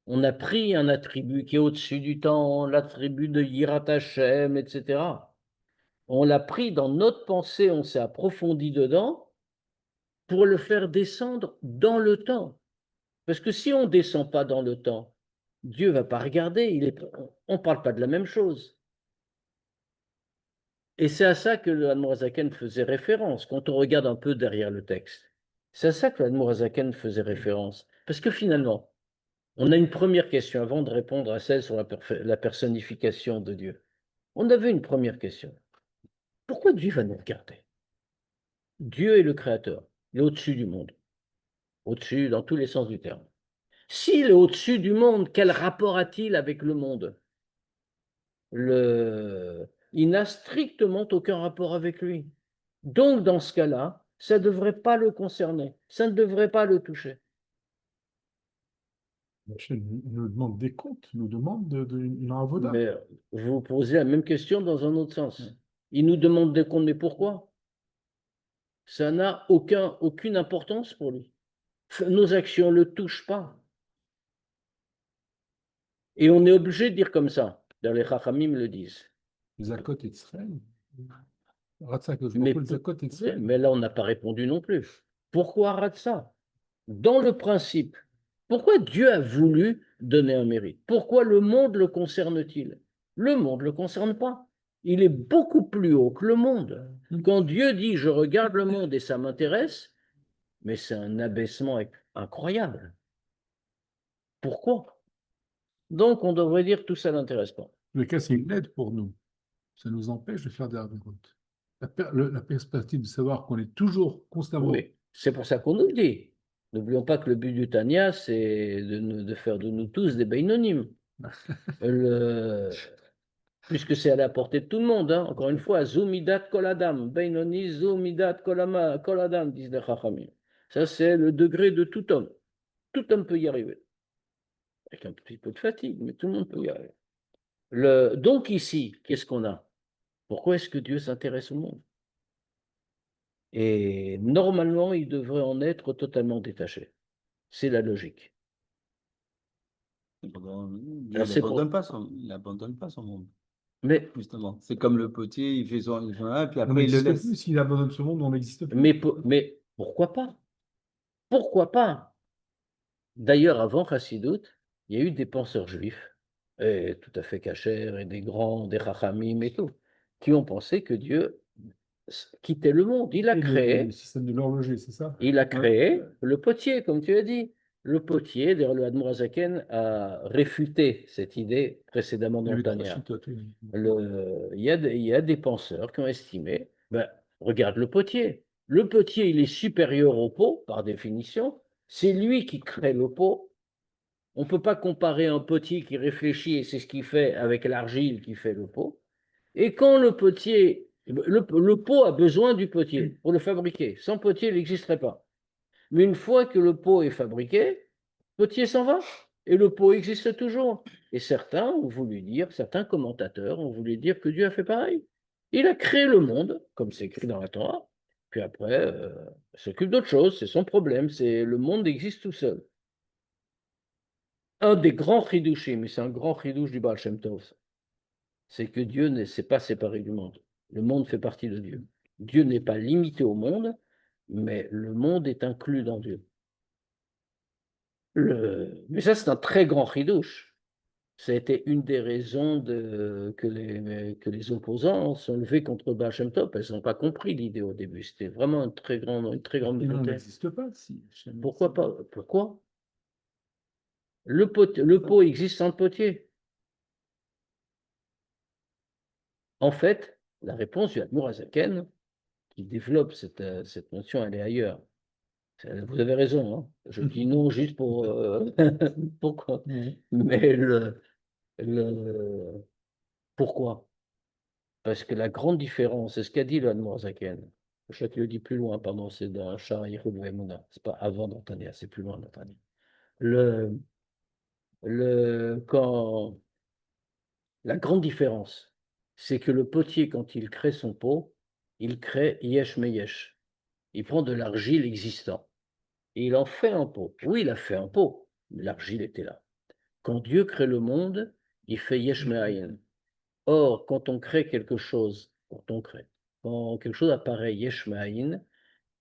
Speaker 1: On a pris un attribut qui est au-dessus du temps, l'attribut de Yirat Hashem, etc. On l'a pris dans notre pensée, on s'est approfondi dedans pour le faire descendre dans le temps. Parce que si on ne descend pas dans le temps, Dieu ne va pas regarder, on ne parle pas de la même chose. Et c'est à ça que le Admorazaken faisait référence, quand on regarde un peu derrière le texte. C'est à ça que le Admorazaken faisait référence. Parce que finalement, on a une première question avant de répondre à celle sur la personnification de Dieu. On avait une première question. Pourquoi Dieu va nous regarder? Dieu est le Créateur, il est au-dessus du monde, au-dessus dans tous les sens du terme. S'il est au-dessus du monde, quel rapport a-t-il avec le monde? Il n'a strictement aucun rapport avec lui. Donc, dans ce cas-là, ça ne devrait pas le concerner, ça ne devrait pas le toucher.
Speaker 2: La chaîne nous demande des comptes, nous demande une avoda.
Speaker 1: Mais vous posez la même question dans un autre sens. Il nous demande des comptes, mais pourquoi? Ça n'a aucune importance pour lui. Nos actions ne le touchent pas. Et on est obligé de dire comme ça. Les Chachamim le disent.
Speaker 2: Zakot et Tzrel. Ratzak, je
Speaker 1: Mais,
Speaker 2: rappelle Zakot et Tzrel.
Speaker 1: mais là, on n'a pas répondu non plus. Pourquoi Ratsa? Dans le principe, pourquoi Dieu a voulu donner un mérite? Pourquoi le monde le concerne-t-il? Le monde ne le concerne pas. il est beaucoup plus haut que le monde. Quand Dieu dit je regarde le monde et ça m'intéresse, mais c'est un abaissement incroyable. Pourquoi? Donc on devrait dire tout ça n'intéresse pas.
Speaker 2: Le cas, c'est une aide pour nous. Ça nous empêche de faire des routes. La perspective de savoir qu'on est toujours constamment.
Speaker 1: Oui, c'est pour ça qu'on nous le dit. N'oublions pas que le but du Tanya, c'est de faire de nous tous des Beinonim. Puisque c'est à la portée de tout le monde. Hein. Encore une fois, Zumidat Koladam, Beinoni, Zumidat Koladam, disent les Chachamim. Ça, c'est le degré de tout homme. Tout homme peut y arriver. Avec un petit peu de fatigue, mais tout le monde peut y arriver. Donc ici, qu'est-ce qu'on a? Pourquoi est-ce que Dieu s'intéresse au monde? Et normalement, il devrait en être totalement détaché. C'est la logique.
Speaker 5: Dieu il n'abandonne pas son monde,
Speaker 1: Mais,
Speaker 5: justement. C'est comme le potier, il fait et puis
Speaker 2: On
Speaker 5: après il le
Speaker 2: n'existe
Speaker 5: laisse.
Speaker 2: plus. S'il abandonne ce monde, on n'existe plus.
Speaker 1: mais pourquoi pas? Pourquoi pas? D'ailleurs, avant Chassidut, il y a eu des penseurs juifs, et tout à fait cachers, et des grands, des Chachamim et tout, qui ont pensé que Dieu quittait le monde. Il a
Speaker 2: Et
Speaker 1: créé,
Speaker 2: le système de l'horloger, c'est ça?
Speaker 1: il a créé le potier, comme tu as dit. Le potier, d'ailleurs, le Admor Hazaken a réfuté cette idée précédemment
Speaker 2: Il y
Speaker 1: dans
Speaker 2: a
Speaker 1: le
Speaker 2: eu trois
Speaker 1: Tanya.
Speaker 2: chitotes, oui.
Speaker 1: Il y a des penseurs qui ont estimé, ben, regarde le potier. Le potier, il est supérieur au pot, par définition. C'est lui qui crée le pot. On ne peut pas comparer un potier qui réfléchit, et c'est ce qu'il fait, avec l'argile qui fait le pot. Et quand le potier, le pot a besoin du potier pour le fabriquer. Sans potier, il n'existerait pas. Mais une fois que le pot est fabriqué, le potier s'en va et le pot existe toujours. Et certains ont voulu dire, certains commentateurs ont voulu dire que Dieu a fait pareil. Il a créé le monde, comme c'est écrit dans la Torah, puis après, il s'occupe d'autre chose, c'est son problème, c'est le monde existe tout seul. Un des grands chidushim, et c'est un grand chidouche du Baal Shem Tov, c'est que Dieu ne s'est pas séparé du monde. Le monde fait partie de Dieu. Dieu n'est pas limité au monde, mais le monde est inclus dans Dieu. Mais ça, c'est un très grand chidouche. Ça a été une des raisons que les opposants sont levés contre Baal Shem Tov. Ils n'ont pas compris l'idée au début. C'était vraiment une très grande
Speaker 2: Et on
Speaker 1: nouveauté.
Speaker 2: n'existe pas. Si.
Speaker 1: Pourquoi pas? Pourquoi? Le pot existe sans le potier. En fait, la réponse du Admor Hazaken, qui développe cette notion, elle est ailleurs. Vous avez raison, hein. Je dis non juste pour pourquoi. Mais pourquoi? Parce que la grande différence, c'est ce qu'a dit le Admor Hazaken. Je sais qu'il le dit plus loin, pardon, c'est dans Shah Yehud Ve'emunah. C'est pas avant d'Antania, c'est plus loin d'Antania. Quand la grande différence, c'est que le potier, quand il crée son pot, il crée yesh meyesh. Il prend de l'argile existant et il en fait un pot. Oui, il a fait un pot, mais l'argile était là. Quand Dieu crée le monde, il fait yesh me'ayin. Or, quand on crée quelque chose, quand quelque chose apparaît yesh me'ayin,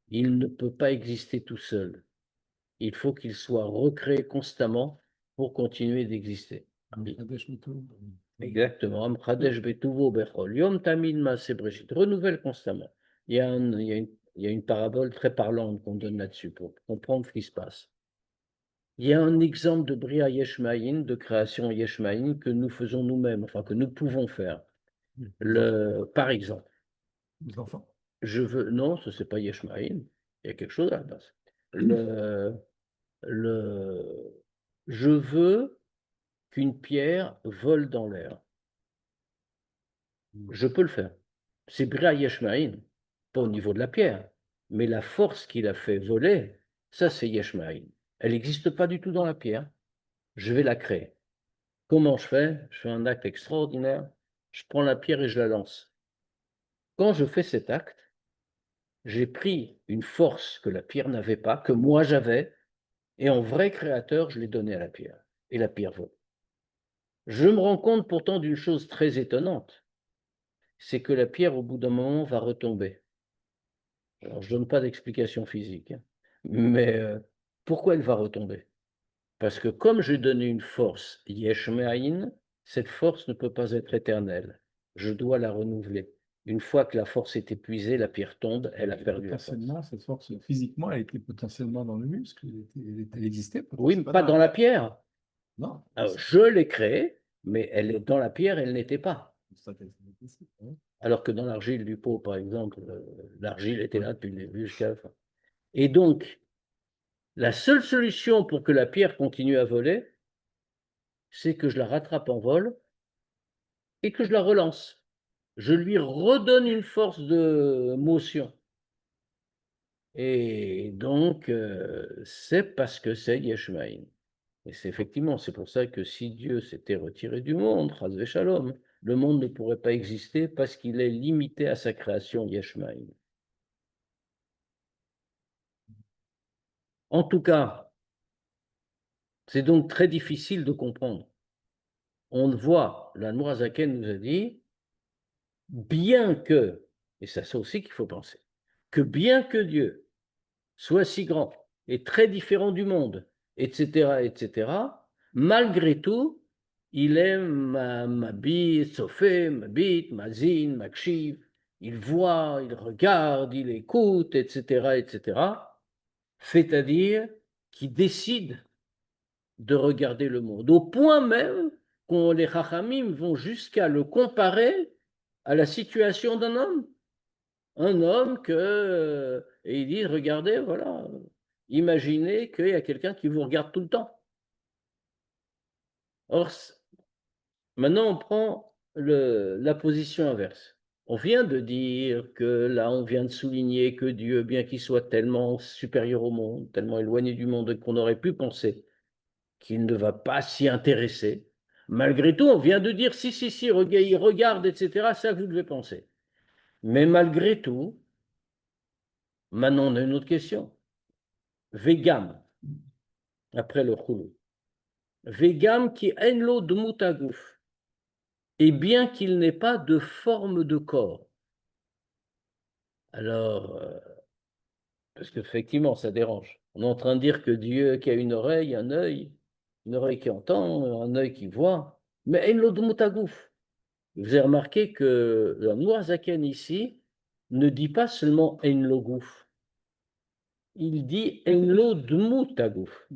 Speaker 1: il ne peut pas exister tout seul. Il faut qu'il soit recréé constamment pour continuer d'exister. Exactement. Renouvelle constamment. Il y a une parabole très parlante qu'on donne là-dessus pour comprendre ce qui se passe. Il y a un exemple de Bria Yeshmaïn, de création Yeshmaïn, que nous faisons nous-mêmes, enfin que nous pouvons faire. Par exemple,
Speaker 2: Les enfants.
Speaker 1: non, ce n'est pas Yeshmaïn, il y a quelque chose à la base. Je veux qu'une pierre vole dans l'air. Je peux le faire. C'est Bria Yeshmaïn, pas au niveau de la pierre, mais la force qui l'a fait voler, ça c'est Yeshmaïn. Elle n'existe pas du tout dans la pierre. Je vais la créer. Comment je fais? Je fais un acte extraordinaire. Je prends la pierre et je la lance. Quand je fais cet acte, j'ai pris une force que la pierre n'avait pas, que moi j'avais, et en vrai créateur, je l'ai donnée à la pierre. Et la pierre vole. Je me rends compte pourtant d'une chose très étonnante, c'est que la pierre, au bout d'un moment, va retomber. Alors, je ne donne pas d'explication physique, hein, mais pourquoi elle va retomber? Parce que comme j'ai donné une force, Yesh Me'ayin, cette force ne peut pas être éternelle. je dois la renouveler. Une fois que la force est épuisée, la pierre tombe, elle a perdu la force.
Speaker 2: Potentiellement, cette force, physiquement, elle était potentiellement dans le muscle. Elle existait
Speaker 1: Oui, mais
Speaker 2: potentiellement.
Speaker 1: pas dans la pierre.
Speaker 2: Non.
Speaker 1: Alors, je l'ai créée, mais elle est dans la pierre, elle n'était pas.
Speaker 2: C'est ça qu'elle était ici, hein.
Speaker 1: Alors que dans l'argile du pot, par exemple, l'argile était là depuis le début jusqu'à la fin. Et donc, la seule solution pour que la pierre continue à voler, c'est que je la rattrape en vol et que je la relance. Je lui redonne une force de motion. Et donc, c'est parce que c'est Yeshmaïm. Et c'est effectivement, c'est pour ça que si Dieu s'était retiré du monde, Chas v'Shalom, le monde ne pourrait pas exister parce qu'il est limité à sa création Yeshmaïm. En tout cas, c'est donc très difficile de comprendre. On le voit, l'Admorazaken nous a dit, bien que, et c'est ça aussi qu'il faut penser, que bien que Dieu soit si grand et très différent du monde, etc., malgré tout, il est Mabit, Sofé, Mabit, Mazin, Makshiv, il voit, il regarde, il écoute, etc., c'est-à-dire qu'il décide de regarder le monde, au point même que les Chachamim vont jusqu'à le comparer à la situation d'un homme. Un homme que, et ils disent, regardez, voilà, imaginez qu'il y a quelqu'un qui vous regarde tout le temps. Or, maintenant, on prend la position inverse. On vient de dire que là, on vient de souligner que Dieu, bien qu'il soit tellement supérieur au monde, tellement éloigné du monde, qu'on aurait pu penser qu'il ne va pas s'y intéresser, malgré tout, on vient de dire, si, il regarde, etc., ça, vous devez penser. Mais malgré tout, maintenant, on a une autre question. Vegam, après le choulou. Vegam qui enlo dmutagouf. Et bien qu'il n'ait pas de forme de corps. Alors, parce qu'effectivement, ça dérange. On est en train de dire que Dieu qui a une oreille une oreille qui entend, un œil qui voit, mais enlo dmutagouf. Vous avez remarqué que le Noirzaken ici ne dit pas seulement enlo gouf. Il dit enlo dmutagouf.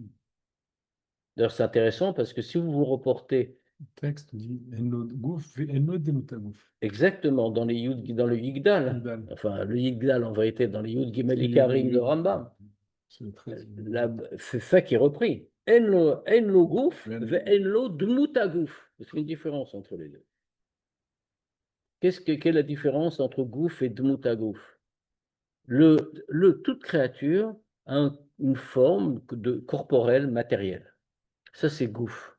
Speaker 1: D'ailleurs, c'est intéressant parce que si vous vous reportez
Speaker 2: Le texte dit Enod Gouf et Enod Demutagouf.
Speaker 1: exactement dans le Yigdal,
Speaker 2: Yigdal.
Speaker 1: enfin le Yigdal en vérité dans les Yud Gimel
Speaker 2: C'est
Speaker 1: Ikarim de Rambam,
Speaker 2: C'est le 13.
Speaker 1: c'est ça qui est repris. En lo gouf ve en lo dmutagouf. C'est une différence entre les deux. Quelle est la différence entre gouf et dmutagouf? Toute créature a une forme corporelle matérielle. Ça, c'est gouf.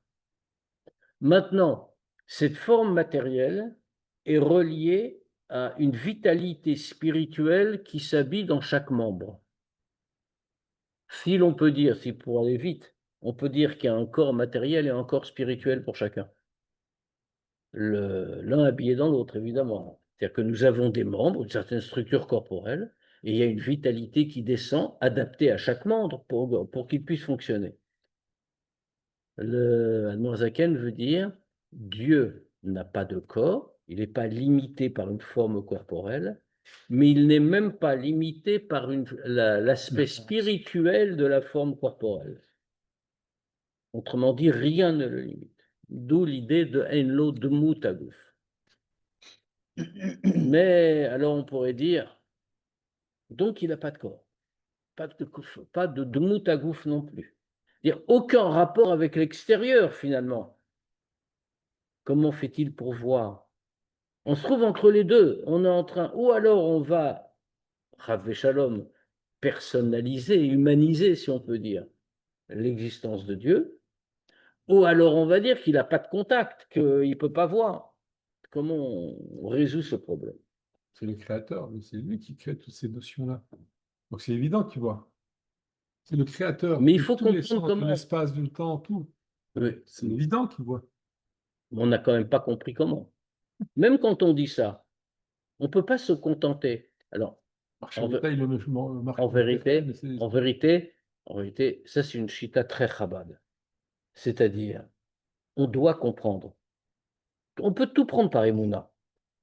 Speaker 1: Maintenant, cette forme matérielle est reliée à une vitalité spirituelle qui s'habille dans chaque membre. Si l'on peut dire, si pour aller vite, on peut dire qu'il y a un corps matériel et un corps spirituel pour chacun. L'un habillé dans l'autre, évidemment. C'est-à-dire que nous avons des membres, une certaine structure corporelle, et il y a une vitalité qui descend, adaptée à chaque membre pour qu'il puisse fonctionner. Le Admorazaken veut dire Dieu n'a pas de corps, il n'est pas limité par une forme corporelle, mais il n'est même pas limité par l'aspect spirituel de la forme corporelle. Autrement dit, rien ne le limite. D'où l'idée de Enlo Dmutagouf. Mais alors on pourrait dire, donc il n'a pas de corps, pas de Dmutagouf non plus. Dire aucun rapport avec l'extérieur finalement. Comment fait-il pour voir? On se trouve entre les deux. On est en train, ou alors on va, Rav Shalom, personnaliser, humaniser, si on peut dire, l'existence de Dieu, ou alors on va dire qu'il n'a pas de contact, qu'il ne peut pas voir. Comment on résout ce problème?
Speaker 2: C'est le créateur, c'est lui qui crée toutes ces notions-là. Donc c'est évident qu'il voit. C'est le créateur
Speaker 1: Mais il
Speaker 2: de
Speaker 1: faut
Speaker 2: tous les
Speaker 1: comprendre
Speaker 2: sens, de
Speaker 1: comment.
Speaker 2: l'espace, du temps, tout.
Speaker 1: Oui,
Speaker 2: C'est évident qu'il voit.
Speaker 1: on n'a quand même pas compris comment. Même quand on dit ça, on ne peut pas se contenter. Alors,
Speaker 2: En détail, il le marque.
Speaker 1: en vérité, ça c'est une chita très chabad. C'est-à-dire, on doit comprendre. On peut tout prendre par Emouna.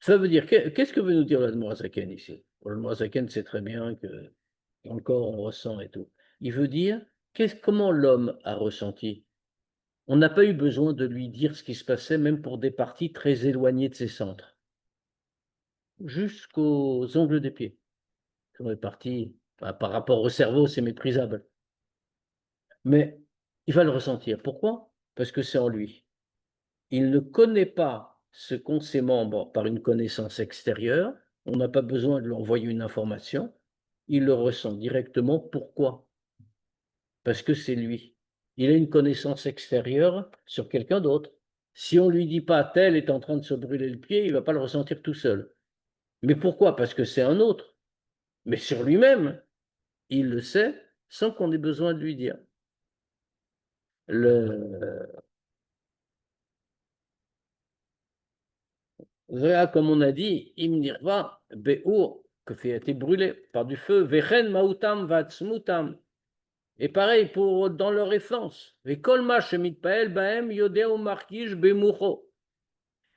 Speaker 1: Ça veut dire, qu'est-ce que veut nous dire l'Admorazaken ici? L'Admorazaken sait très bien que dans le corps, on ressent et tout. Il veut dire, comment l'homme a ressenti? On n'a pas eu besoin de lui dire ce qui se passait, même pour des parties très éloignées de ses centres, jusqu'aux ongles des pieds. Sur les parties, par rapport au cerveau, c'est méprisable. Mais il va le ressentir. Pourquoi? Parce que c'est en lui. Il ne connaît pas ce qu'ont ses membres par une connaissance extérieure. On n'a pas besoin de lui envoyer une information. Il le ressent directement. Pourquoi? Parce que c'est lui. Il a une connaissance extérieure sur quelqu'un d'autre. Si on ne lui dit pas tel est en train de se brûler le pied, il ne va pas le ressentir tout seul. Mais pourquoi? Parce que c'est un autre. Mais sur lui-même, il le sait sans qu'on ait besoin de lui dire. Comme on a dit, Imnirva, Beur, que fait été brûlé par du feu, Vechen Mautam Vatsmutam. Et pareil pour dans leur essence. Vekolma Shemitpael Baem Yodeo Markish Bemucho.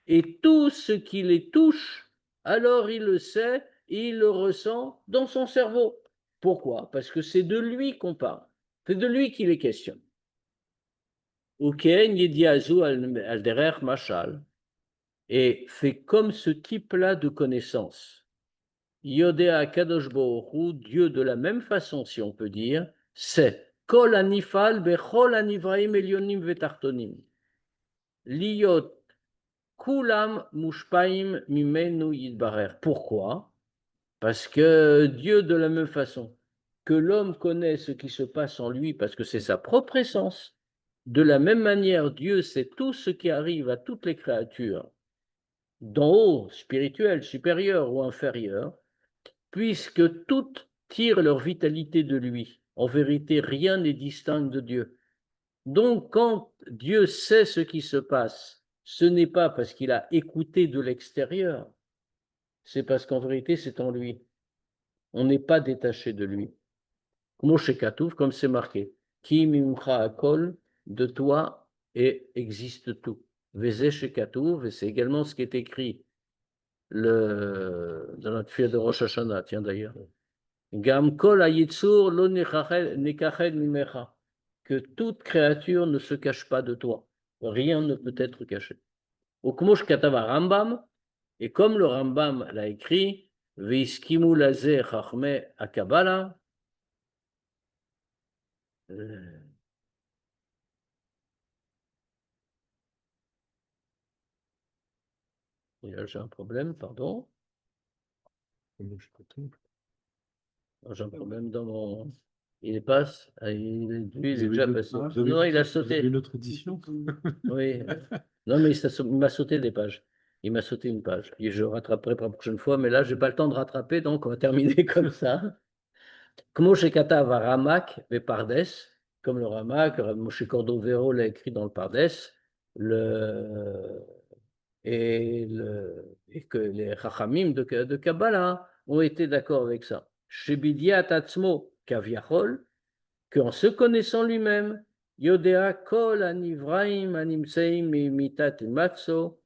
Speaker 1: Et tout ce qui les touche, alors il le sait et il le ressent dans son cerveau. Pourquoi? Parce que c'est de lui qu'on parle. C'est de lui qu'il est question. Uken Yediazu al derer Mashal. Et fait comme ce type-là de connaissance. Yodea Kadosh Baruch Hu, Dieu de la même façon, si on peut dire, c'est Kol Anifal Bechol Anivraim Elionim Vetartonim. Liot Kulam Mushpaim Mimenu Yidbarer. Pourquoi? Parce que Dieu de la même façon que l'homme connaît ce qui se passe en lui parce que c'est sa propre essence, de la même manière Dieu sait tout ce qui arrive à toutes les créatures d'en haut, spirituel, supérieur ou inférieur, puisque toutes tirent leur vitalité de lui. En vérité, rien n'est distinct de Dieu. Donc, quand Dieu sait ce qui se passe, ce n'est pas parce qu'il a écouté de l'extérieur, c'est parce qu'en vérité, c'est en lui. On n'est pas détaché de lui. Moshe Katouf, comme c'est marqué, Ki mimcha akol, de toi et existe tout. Vezé Katouf, et c'est également ce qui est écrit dans notre fille de Rosh Hashanah, tiens d'ailleurs. Gam kol hayitzur lo nekached mimecha. Que toute créature ne se cache pas de toi. Rien ne peut être caché. Ukmosh katava Rambam, et comme le Rambam l'a écrit, Veiskimu laze chachme akabala. J'ai un problème, pardon. J'ai un problème dans mon. Il passe, lui, il est déjà passé. Non, il a sauté.
Speaker 2: Une autre édition.
Speaker 1: Oui. Non, mais il m'a sauté des pages. Il m'a sauté une page. Et je rattraperai pour la prochaine fois, mais là, je n'ai pas le temps de rattraper, donc on va terminer comme ça. Kmo Shekata va Ramak ve Pardes, comme le Ramak, Moshe Cordovero l'a écrit dans le Pardes, et que les Chachamim de Kabbalah ont été d'accord avec ça. Shebidiat Atzmo Kaviachol, qu'en se connaissant lui-même, Yodea Kol Anivraim Animseim Mitat Matso.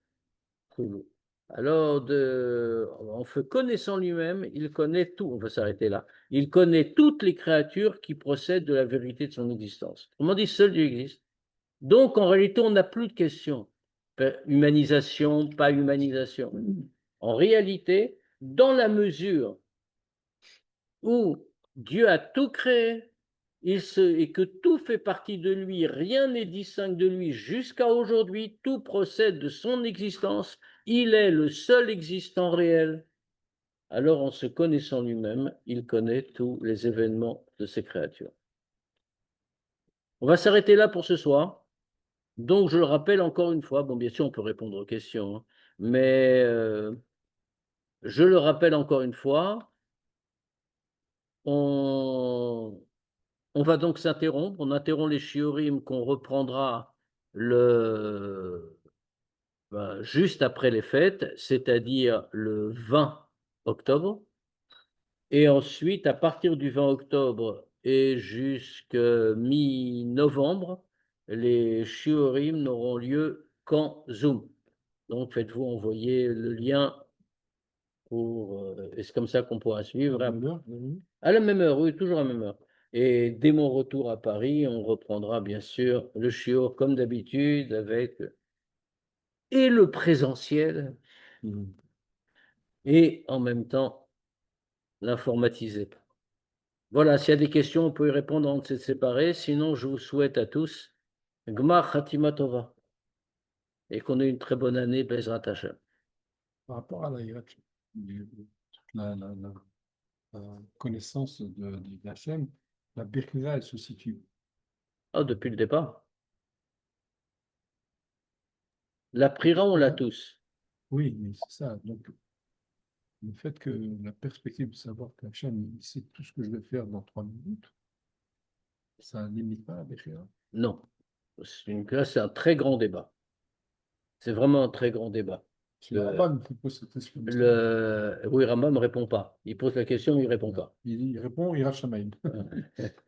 Speaker 1: Alors, en se connaissant lui-même, il connaît tout. On va s'arrêter là. Il connaît toutes les créatures qui procèdent de la vérité de son existence. Autrement dit, seul Dieu existe. Donc, en réalité, on n'a plus de question. Humanisation, pas humanisation. En réalité, dans la mesure où Dieu a tout créé, et que tout fait partie de lui, rien n'est distinct de lui jusqu'à aujourd'hui, tout procède de son existence, il est le seul existant réel. Alors en se connaissant lui-même, il connaît tous les événements de ses créatures. On va s'arrêter là pour ce soir. Donc je le rappelle encore une fois, bon bien sûr on peut répondre aux questions, hein, mais je le rappelle encore une fois, on va donc s'interrompre. On interrompt les shiurim qu'on reprendra juste après les fêtes, c'est-à-dire le 20 octobre. Et ensuite, à partir du 20 octobre et jusqu'à mi-novembre, les shiurim n'auront lieu qu'en Zoom. Donc, faites-vous envoyer le lien et c'est comme ça qu'on pourra suivre.
Speaker 2: À la même heure, oui.
Speaker 1: À la même heure, oui, toujours à la même heure. Et dès mon retour à Paris, on reprendra bien sûr le shiur comme d'habitude avec et le présentiel et en même temps l'informatisé. Voilà, s'il y a des questions, on peut y répondre en séparé. Sinon, je vous souhaite à tous Gmar Khatima Tova et qu'on ait une très bonne année, Bezrat Hashem.
Speaker 2: Par rapport à la hiérarchie, la connaissance de Hachem, la Bechira, elle se situe.
Speaker 1: Ah, depuis le départ. La Prira, on l'a tous.
Speaker 2: Oui, mais c'est ça. Donc, le fait que la perspective de savoir que Hachem, il sait tout ce que je vais faire dans 3 minutes, ça ne limite pas la Bechira.
Speaker 1: Non. Là, c'est un très grand débat. C'est vraiment un très grand débat.
Speaker 2: C'est le Rambam qui pose cette question.
Speaker 1: Oui, Rambam ne répond pas. Il pose la question, il ne répond pas.
Speaker 2: Il répond, il Shamaim.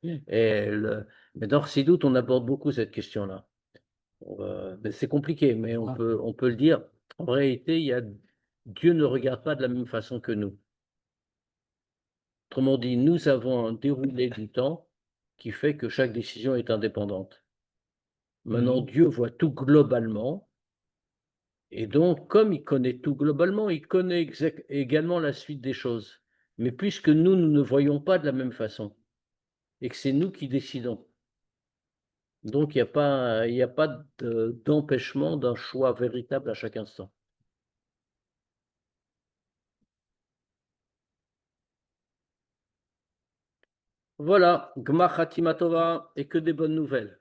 Speaker 1: Mais dans Chassidut, on aborde beaucoup cette question-là. Mais c'est compliqué, mais on peut le dire. En réalité, Dieu ne regarde pas de la même façon que nous. Autrement dit, nous avons un déroulé du temps qui fait que chaque décision est indépendante. Maintenant, Dieu voit tout globalement. Et donc, comme il connaît tout globalement, il connaît également la suite des choses. Mais puisque nous ne voyons pas de la même façon, et que c'est nous qui décidons, donc il n'y a pas d'empêchement d'un choix véritable à chaque instant. Voilà, Gmar Khatima Tova, et que des bonnes nouvelles.